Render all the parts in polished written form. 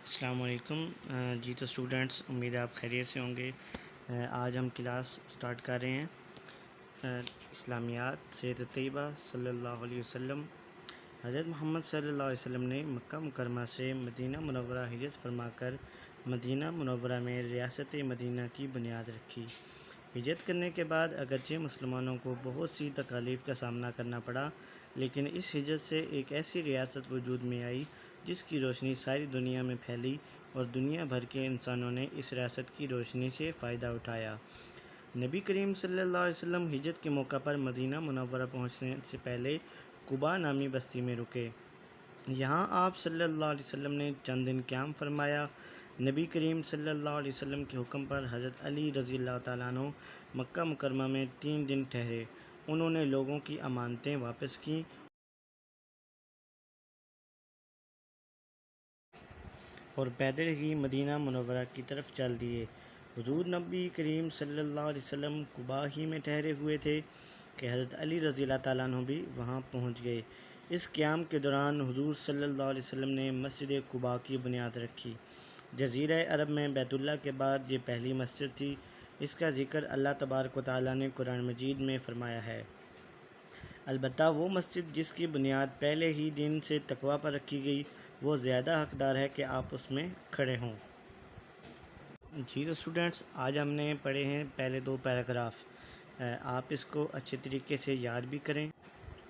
السلام علیکم جی تو اسٹوڈنٹس، امید ہے آپ خیریت سے ہوں گے۔ آج ہم کلاس سٹارٹ کر رہے ہیں اسلامیات سیرت طیبہ صلی اللہ علیہ وسلم۔ حضرت محمد صلی اللہ علیہ وسلم نے مکہ مکرمہ سے مدینہ منورہ ہجرت فرما کر مدینہ منورہ میں ریاست مدینہ کی بنیاد رکھی۔ ہجرت کرنے کے بعد اگرچہ مسلمانوں کو بہت سی تکالیف کا سامنا کرنا پڑا، لیکن اس ہجرت سے ایک ایسی ریاست وجود میں آئی جس کی روشنی ساری دنیا میں پھیلی اور دنیا بھر کے انسانوں نے اس ریاست کی روشنی سے فائدہ اٹھایا۔ نبی کریم صلی اللہ علیہ وسلم ہجرت کے موقع پر مدینہ منورہ پہنچنے سے پہلے قباء نامی بستی میں رکے۔ یہاں آپ صلی اللہ علیہ وسلم نے چند دن قیام فرمایا۔ نبی کریم صلی اللہ علیہ وسلم کے حکم پر حضرت علی رضی اللہ تعالیٰ عنہ مکہ مکرمہ میں 3 دن ٹھہرے۔ انہوں نے لوگوں کی امانتیں واپس کیں اور پیدل ہی مدینہ منورہ کی طرف چل دیے۔ حضور نبی کریم صلی اللہ علیہ وسلم قباء ہی میں ٹھہرے ہوئے تھے کہ حضرت علی رضی اللہ تعالیٰ عنہ بھی وہاں پہنچ گئے۔ اس قیام کے دوران حضور صلی اللہ علیہ وسلم نے مسجد قباء کی بنیاد رکھی۔ جزیرہ عرب میں بیت اللہ کے بعد یہ پہلی مسجد تھی۔ اس کا ذکر اللہ تبارک و تعالیٰ نے قرآن مجید میں فرمایا ہے۔ البتہ وہ مسجد جس کی بنیاد پہلے ہی دن سے تقویٰ پر رکھی گئی، وہ زیادہ حقدار ہے کہ آپ اس میں کھڑے ہوں۔ جی تو اسٹوڈنٹس، آج ہم نے پڑھے ہیں پہلے 2 پیراگراف۔ آپ اس کو اچھے طریقے سے یاد بھی کریں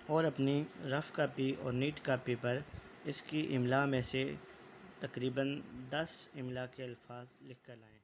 اور اپنی رف کاپی اور نیٹ کاپی پر اس کی املا میں سے تقریباً 10 املا کے الفاظ لکھ کر لائیں۔